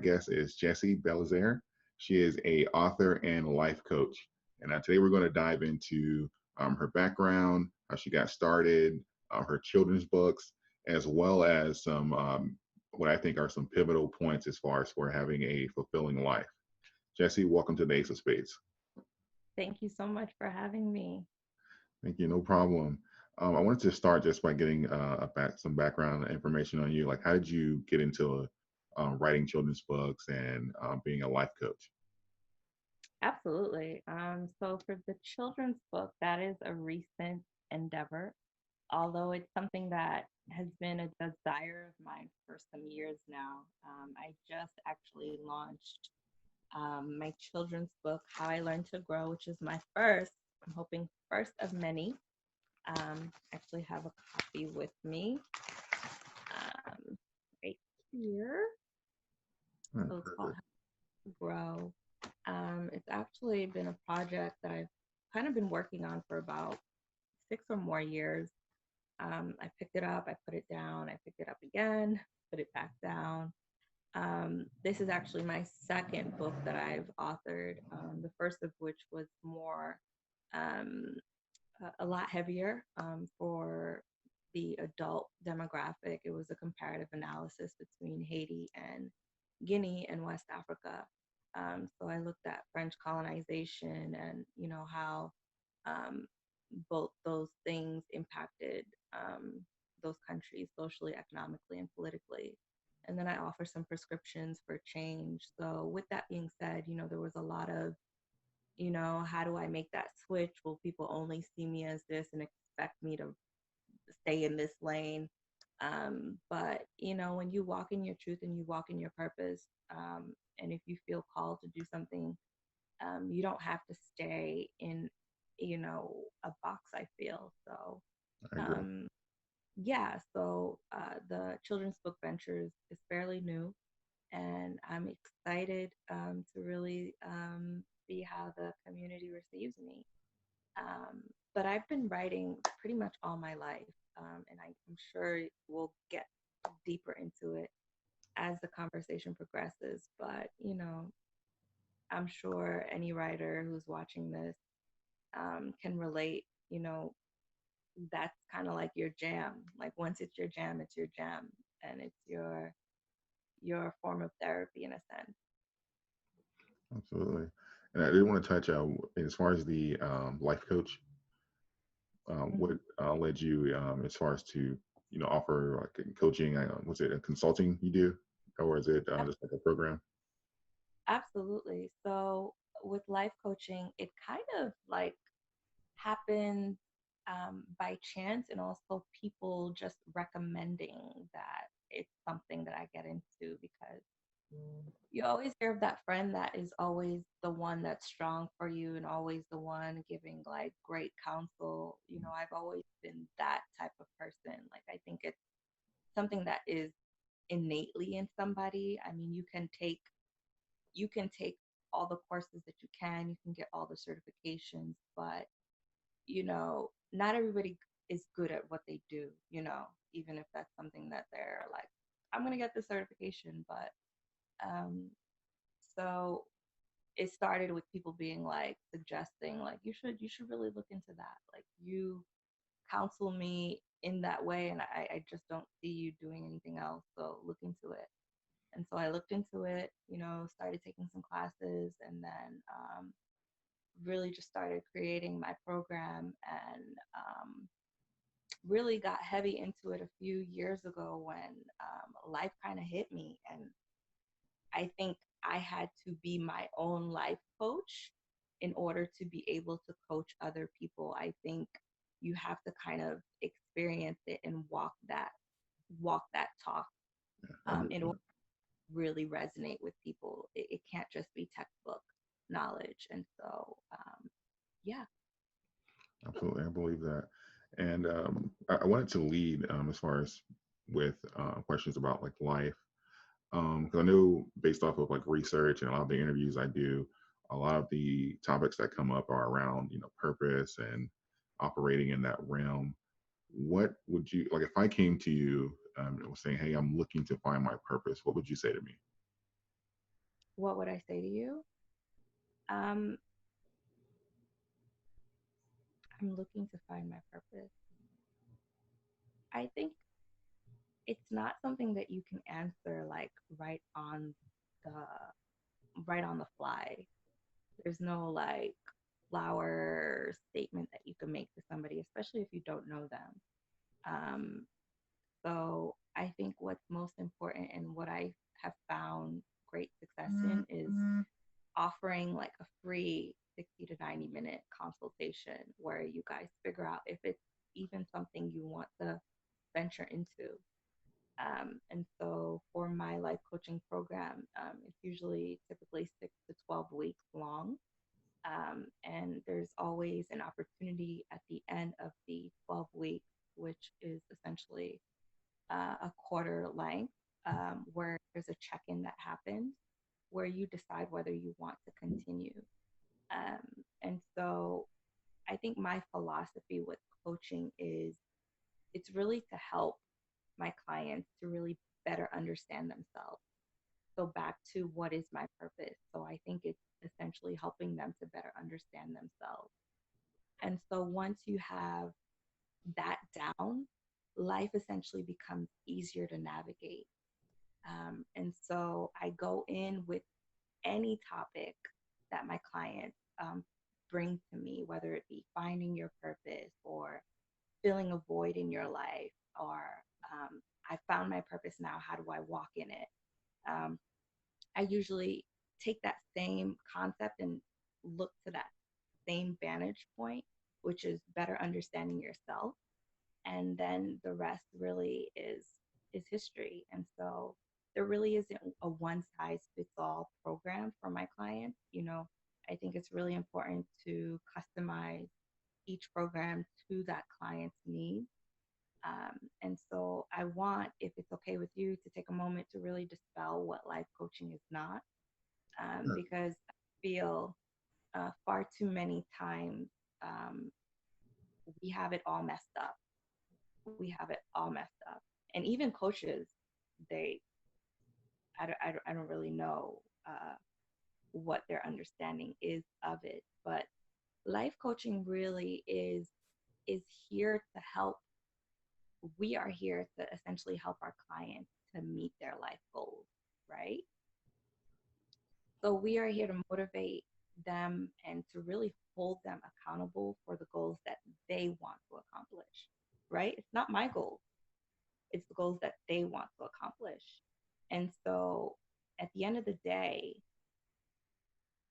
guest is Gessie Belizaire. She is a author and life coach. And today we're going to dive into her background, how she got started, her children's books, as well as some what I think are some pivotal points as far as for having a fulfilling life. Gessie, welcome to the Ace of Spades. Thank you so much for having me. Thank you. No problem. I wanted to start just by getting some background information on you. Like, how did you get into writing children's books and being a life coach? Absolutely. So for the children's book, that is a recent endeavor, although it's something that has been a desire of mine for some years now. I just actually launched my children's book, How I Learned to Grow, which is my first, I'm hoping, first of many. Actually have a copy with me right here. So it's called Perfect. How to Grow. It's actually been a project that I've kind of been working on for about 6 or more years. I picked it up, I put it down, I picked it up again, put it back down. This is actually my second book that I've authored, the first of which was more, um, a lot heavier for the adult demographic. It was a comparative analysis between Haiti and Guinea and West Africa. So I looked at French colonization and how um, both those things impacted those countries socially, economically, and politically. And then I offer some prescriptions for change. So with that being said, there was a lot of, how do I make that switch? Will people only see me as this and expect me to stay in this lane? But when you walk in your truth and you walk in your purpose, and if you feel called to do something, you don't have to stay in, a box. I feel so. I agree. Um, yeah. So the children's book ventures is fairly new, and I'm excited to really see how the community receives me. Um, but I've been writing pretty much all my life, and I'm sure we'll get deeper into it as the conversation progresses. But I'm sure any writer who's watching this can relate. That's kind of like your jam. Like once it's your jam, and it's your form of therapy in a sense. Absolutely. And I did want to touch as far as the life coach. What led you as far as to offer like coaching? Was it a consulting you do, or is it Ab- just like a program? Absolutely. So with life coaching, it kind of like happened by chance, and also people just recommending that it's something that I get into because you always hear of that friend that is always the one that's strong for you and always the one giving like great counsel. I've always been that type of person. Like I think it's something that is innately in somebody. I mean, you can take all the courses that you can get all the certifications, but not everybody is good at what they do, even if that's something that they're like, I'm going to get the certification. But um, so it started with people being like suggesting like you should really look into that. Like you counsel me in that way, and I just don't see you doing anything else. So look into it. And so I looked into it, started taking some classes, and then really just started creating my program, and really got heavy into it a few years ago when life kind of hit me. And I think I had to be my own life coach in order to be able to coach other people. I think you have to kind of experience it and walk that talk in order 100%. to really resonate with people. It can't just be textbook knowledge. And so, yeah. Absolutely, I believe that. And I wanted to lead as far as with questions about like life, because I know based off of like research and a lot of the interviews I do, a lot of the topics that come up are around purpose and operating in that realm. What would you like if I came to you and was saying, "Hey, I'm looking to find my purpose"? What would you say to me? what would I say to you? Um, I'm looking to find my purpose. I think it's not something that you can answer like the right on the fly. There's no like flower statement that you can make to somebody, especially if you don't know them. Um, so I think what's most important and what I have found great success in is offering like a free 60 to 90-minute consultation where you guys figure out if it's even something you want to venture into. And so for my life coaching program, it's usually typically 6 to 12 weeks long. And there's always an opportunity at the end of the 12 weeks, which is essentially a quarter length, where there's a check in that happens where you decide whether you want to continue. And so I think my philosophy with coaching is it's really to help my clients to really better understand themselves. So back to what is my purpose. So I think it's essentially helping them to better understand themselves. And so once you have that down, life essentially becomes easier to navigate. And so I go in with any topic that my clients bring to me, whether it be finding your purpose or filling a void in your life, or I found my purpose now, how do I walk in it? Um, I usually take that same concept and look to that same vantage point, which is better understanding yourself. And then the rest really is history. And so there really isn't a one size fits all program for my clients. I think it's really important to customize each program to that client's needs. And so I want, if it's okay with you, to take a moment to really dispel what life coaching is not, Sure. because I feel far too many times um, we have it all messed up. We have it all messed up. And even coaches, they, I don't really know what their understanding is of it. But life coaching really is here to help. We are here to essentially help our clients to meet their life goals, right? So we are here to motivate them and to really hold them accountable for the goals that they want to accomplish, right? It's not my goals, it's the goals that they want to accomplish. And so at the end of the day,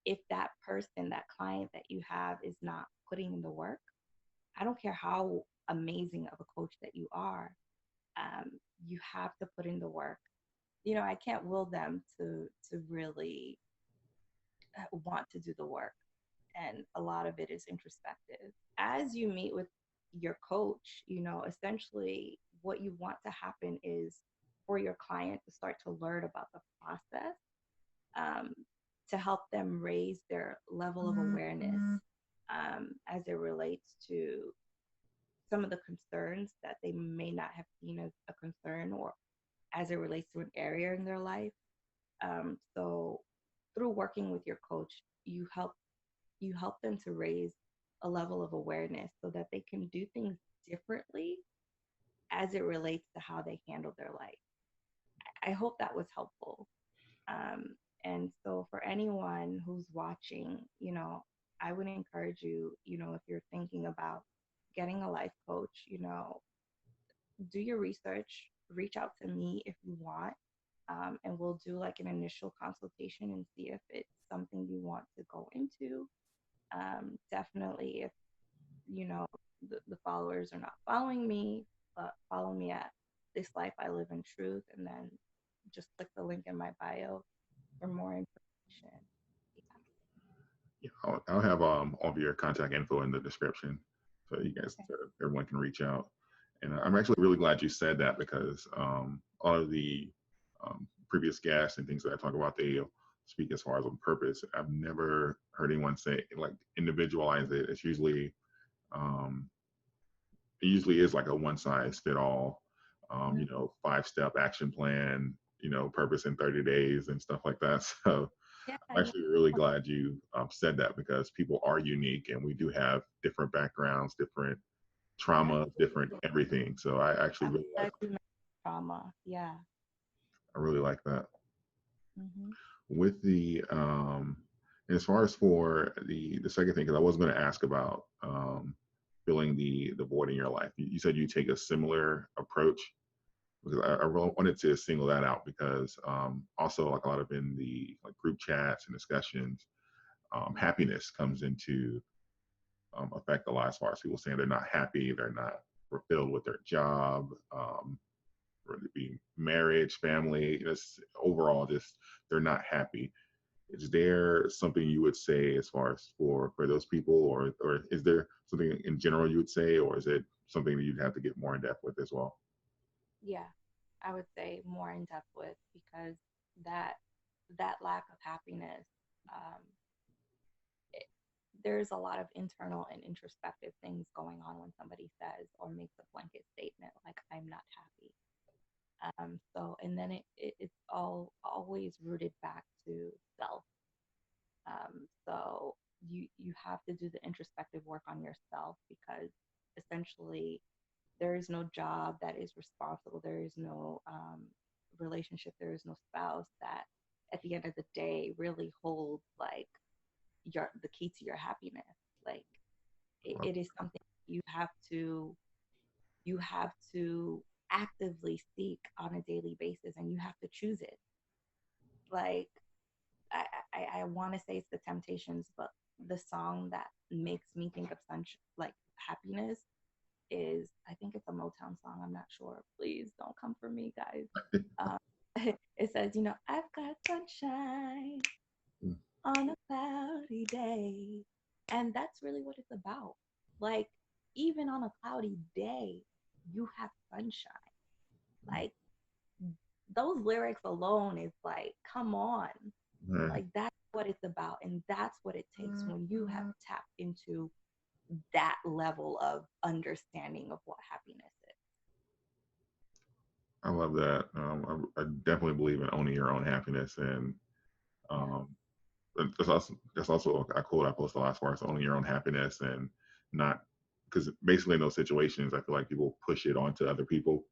if that person, that client that you have is not putting in the work, I don't care how amazing of a coach that you are, um, you have to put in the work. I can't will them to really want to do the work, and a lot of it is introspective. As you meet with your coach, essentially what you want to happen is for your client to start to learn about the process, um, to help them raise their level of awareness, as it relates to some of the concerns that they may not have seen as a concern, or as it relates to an area in their life. So through working with your coach, you help them to raise a level of awareness so that they can do things differently as it relates to how they handle their life. I hope that was helpful. And so for anyone who's watching, I would encourage you, if you're thinking about getting a life coach, do your research, reach out to me if you want, and we'll do like an initial consultation and see if it's something you want to go into. Definitely, if the followers are not following me, but follow me at This Life I Live in Truth, and then just click the link in my bio for more information. Yeah, I'll have all of your contact info in the description, so you guys, Okay. so everyone can reach out. And I'm actually really glad you said that, because all of the previous guests and things that I talk about, they speak as far as on purpose. I've never heard anyone say like individualize it. Um, it usually is like a one size fit all, Mhm. 5-step action plan, purpose in 30 days and stuff like that. So Yeah, I'm yeah. actually really glad you said that because people are unique and we do have different backgrounds, different traumas, different Absolutely. everything. So I actually I'm really like, glad you mentioned trauma. Yeah. I really like that. Hmm. With the and as far as for the second thing, because I was going to ask about filling the void in your life. You said you take a similar approach because I really wanted to single that out because also like a lot of in the like group chats and discussions, happiness comes into affect a lot as far as people saying they're not happy, they're not fulfilled with their job, whether it be marriage, family, just overall, just they're not happy. Is there something you would say as far as for those people, or is there something in general you would say, or is it something that you'd have to get more in depth with as well? Yeah, I would say more in depth with, because that that lack of happiness, um, it, there's a lot of internal and introspective things going on when somebody says or makes a blanket statement like "I'm not happy." So, and then it's all always rooted back to self. So you have to do the introspective work on yourself, because essentially there is no job that is responsible. There is no relationship. There is no spouse that at the end of the day really holds like the key to your happiness. Like it is something you have to actively seek on a daily basis, and you have to choose it. Like I want to say it's the Temptations, but the song that makes me think of like happiness is, I think it's a Motown song. I'm not sure. Please don't come for me, guys. Um, it says, I've got sunshine on a cloudy day, and that's really what it's about. Like even on a cloudy day, you have sunshine. Like those lyrics alone is like, come on. Right. Like that's what it's about. And that's what it takes when you have tapped into that level of understanding of what happiness is. I love that. I definitely believe in owning your own happiness, and Yeah. um, that's also a quote I posted last far as owning your own happiness and not because basically in those situations I feel like people push it onto other people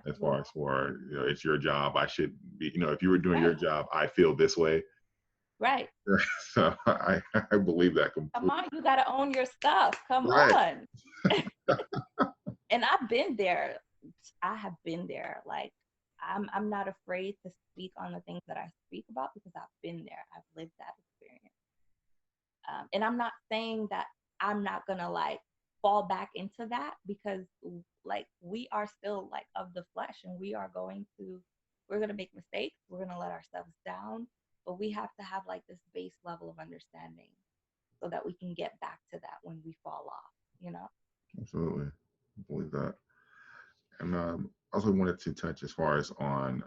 as far Absolutely. as for it's your job, I should be, if you were doing your Right. job I feel this way. Right. So I believe that Come completely. on, you gotta own your stuff. Come Right. on. And I've been there. I have been there. Like I'm not afraid to speak on the things that I speak about because I've been there. I've lived that experience. And I'm not saying that I'm not gonna like fall back into that, because like we are still like of the flesh, and we're gonna make mistakes, we're gonna let ourselves down, but we have to have like this base level of understanding so that we can get back to that when we fall off. Absolutely. I believe that. And also wanted to touch as far as on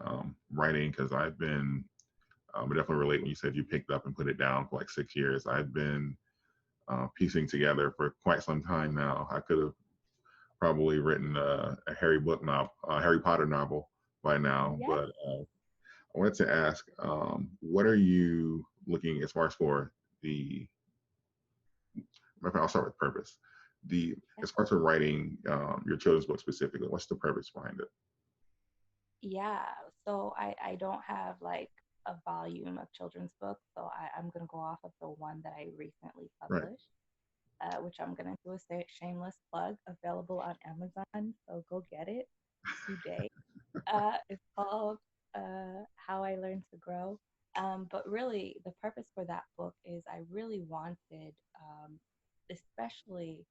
writing because I've been I definitely relate when you said you picked up and put it down for like 6 years. I've been piecing together for quite some time now. I could have probably written a Harry Potter novel by now. Yeah. But I wanted to ask, what are you looking as far as for the? I'll start with purpose. The As far as for writing your children's book specifically, what's the purpose behind it? Yeah, so I don't have like a volume of children's books, so I'm gonna go off of the one that I recently Right. published, which I'm gonna do a shameless plug, available on Amazon, so go get it today. It's called How I Learned to Grow. But really, the purpose for that book is I really wanted, especially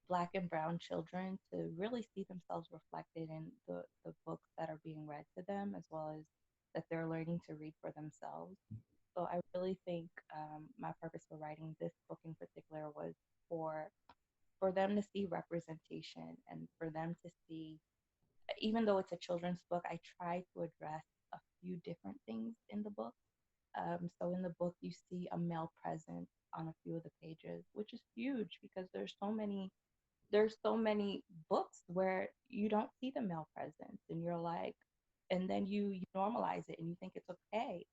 Black and Brown children, to really see themselves reflected in the books that are being read to them, as well as that they're learning to read for themselves. So I really think my purpose for writing this book in particular was for for them to see representation, and for them to see, even though it's a children's book, I try to address a few different things in the book. So in the book, you see a male presence on a few of the pages, which is huge because there's so many books where you don't see the male presence, and you're like, and then you normalize it and you think it's okay,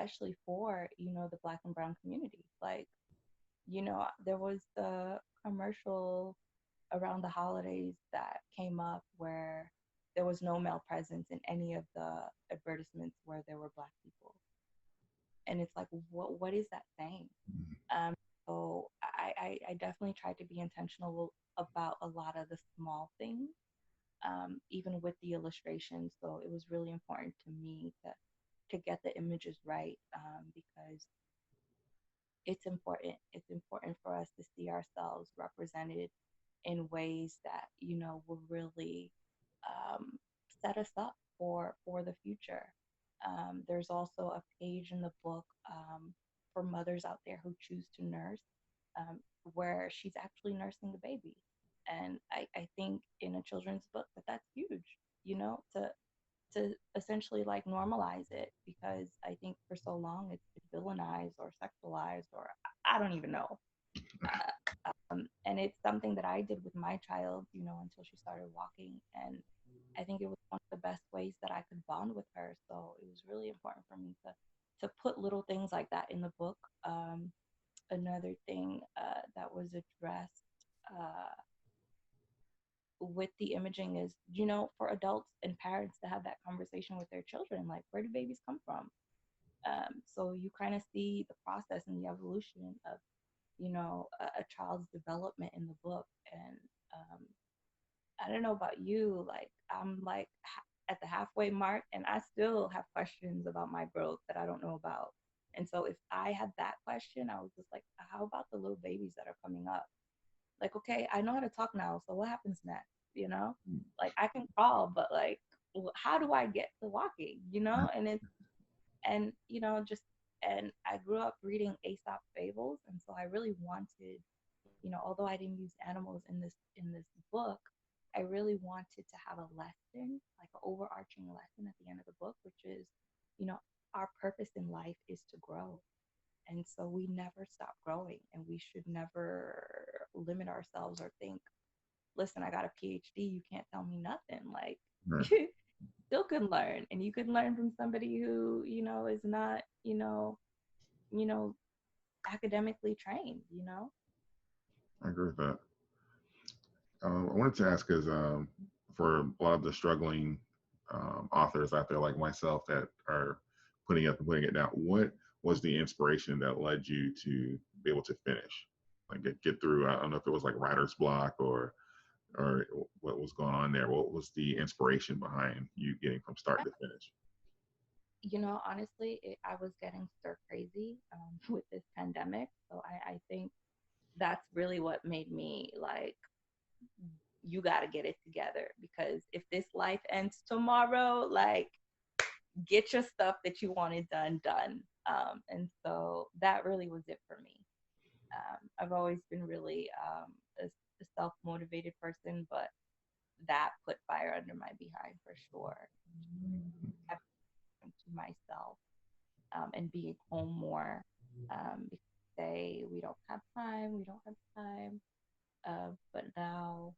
especially for, the Black and brown community. Like, there was the commercial around the holidays that came up where there was no male presence in any of the advertisements where there were Black people. And it's like, what is that saying? Um, so I definitely tried to be intentional about a lot of the small things, even with the illustrations. So it was really important to me to get the images right, because it's important. It's important for us to see ourselves represented in ways that will really set us up for the future. There's also a page in the book, for mothers out there who choose to nurse, um, where she's actually nursing the baby. And I think in a children's book that's huge, to essentially like normalize it, because I think for so long it's been villainized or sexualized, or I don't even know. And it's something that I did with my child, until she started walking. And I think it was one of the best ways that I could bond with her. So it was really important for me to put little things like that in the book. Another thing that was addressed with the imaging is, for adults and parents to have that conversation with their children, like, where do babies come from? So you kind of see the process and the evolution of, a child's development in the book. And I don't know about you, like, I'm like at the halfway mark, and I still have questions about my growth that I don't know about. And so if I had that question, I was just like, how about the little babies that are coming up? Like, okay, I know how to talk now, so what happens next? Like, I can crawl, but like, how do I get to walking? And just, and I grew up reading Aesop fables, and so I really wanted, although I didn't use animals in this book, I really wanted to have a lesson, like an overarching lesson at the end of the book, which is, you know, our purpose in life is to grow. And so we never stop growing, and we should never limit ourselves or think, listen, I got a PhD, you can't tell me nothing. Like, Right. you still can learn, and you can learn from somebody who, is not, you know, academically trained. I agree with that. I wanted to ask, because for a lot of the struggling authors out there like myself that are putting up and putting it down, what was the inspiration that led you to be able to finish, like get through? I don't know if it was like writer's block or what was going on there. What was the inspiration behind you getting from start to finish? Honestly, I was getting stir crazy, with this pandemic. So I think that's really what made me like, you got to get it together, because if this life ends tomorrow, like, get your stuff that you wanted done. And so that really was it for me. I've always been really, a self-motivated person, but that put fire under my behind for sure. Having to myself, and being home more, because they we don't have time, but now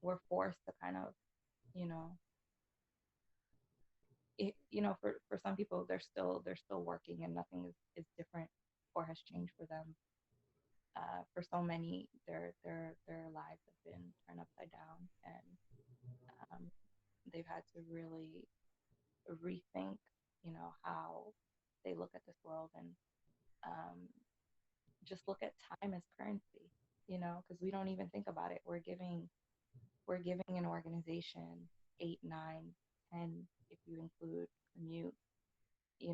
we're forced to kind of, you know, for some people, they're still working, and nothing is different or has changed for them. For so many, their lives have been turned upside down, and um, they've had to really rethink, how they look at this world, and um, just look at time as currency. Because we don't even think about it. We're giving an organization 8, 9, 10, if you include commute,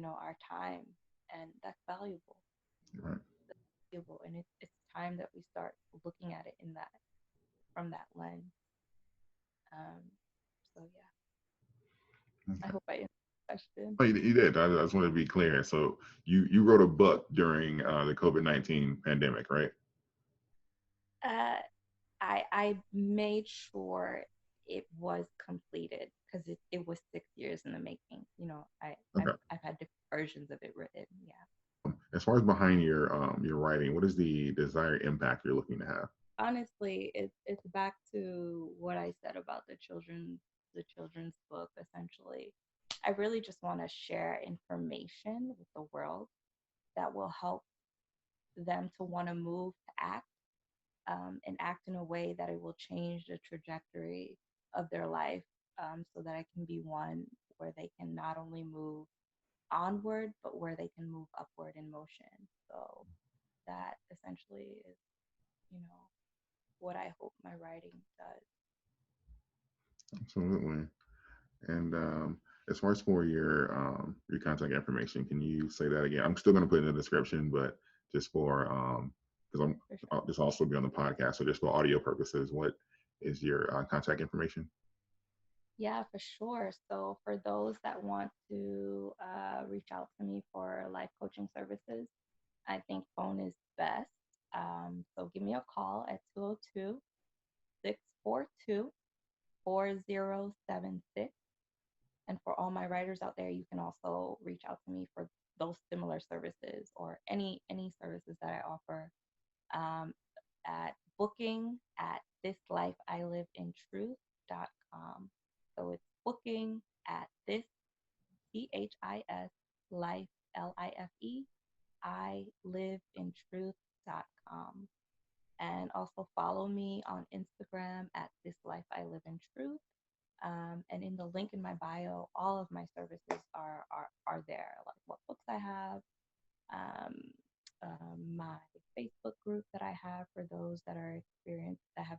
our time, and that's valuable. Right. And it's time that we start looking at it in that from that lens. Um, so yeah, I Okay. hope I answered the question. Oh, you did. I just wanted to be clear. So you wrote a book during the COVID-19 pandemic, right? Uh, I made sure it was completed, because it was 6 years in the making. I've, Okay. I've had different versions of it written. Yeah. As far as behind your writing, what is the desired impact you're looking to have? Honestly, it's back to what I said about the children's book, essentially. I really just want to share information with the world that will help them to want to move to act, and act in a way that it will change the trajectory of their life, so that it can be one where they can not only move onward, but where they can move upward in motion. So that essentially is, you know, what I hope my writing does. Absolutely. And as far as for your contact information, can you say that again? I'm still going to put it in the description, but just for because For sure. I'll this also be on the podcast, so just for audio purposes, what is your contact information? Yeah, for sure. So for those that want to reach out to me for life coaching services, I think phone is best. So give me a call at 202-642-4076. And for all my writers out there, you can also reach out to me for those similar services or any services that I offer, um, at booking at thislifeiliventruth.com. So it's booking at this, THIS, life, LIFE, I live in truth.com. And also follow me on Instagram at this life I live in truth. And in the link in my bio, all of my services are there, like what books I have, um, my Facebook group that I have for those that have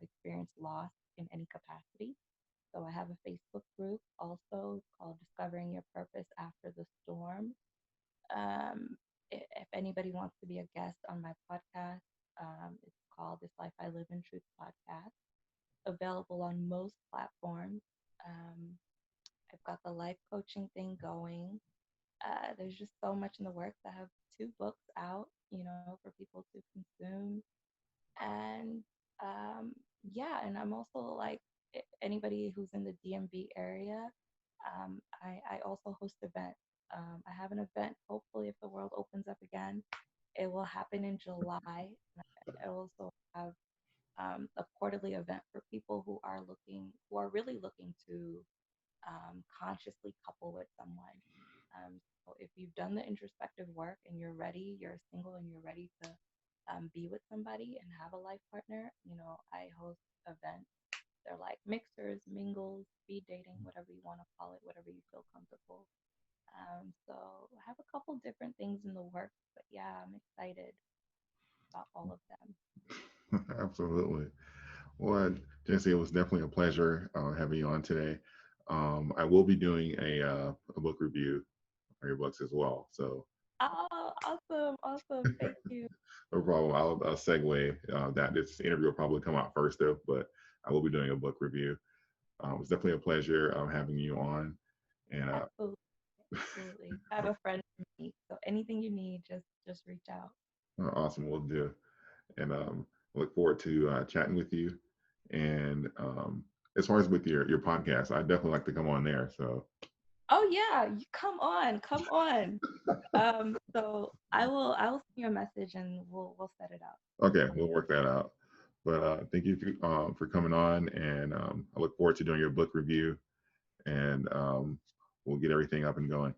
experienced loss in any capacity. So I have a Facebook group also called Discovering Your Purpose After the Storm. If anybody wants to be a guest on my podcast, it's called This Life I Live in Truth podcast, available on most platforms. Um, I've got the life coaching thing going. There's just so much in the works. I have two books out, for people to consume. And yeah, and I'm also like anybody who's in the DMV area, I also host events. I have an event, hopefully, if the world opens up again, it will happen in July. I also have a quarterly event for people who are really looking to consciously couple with someone. So if you've done the introspective work and you're ready, you're single and you're ready to be with somebody and have a life partner, I host events. They're like mixers, mingles, speed dating, whatever you want to call it, whatever you feel comfortable. So I have a couple different things in the works, but yeah, I'm excited about all of them. Absolutely. Well, Jesse, it was definitely a pleasure having you on today. I will be doing a book review of your books as well. So Oh, awesome, awesome. Thank you. no problem. I'll segue that. This interview will probably come out first, though, but I will be doing a book review. It was definitely a pleasure having you on. And Absolutely, absolutely. I have a friend for me, so anything you need, just reach out. awesome, we'll do. And I look forward to chatting with you. And as far as with your podcast, I definitely like to come on there. So Oh yeah, you come on, come on. So I will send you a message and we'll set it up. okay, we'll work that out. But thank you for coming on, and I look forward to doing your book review, and we'll get everything up and going.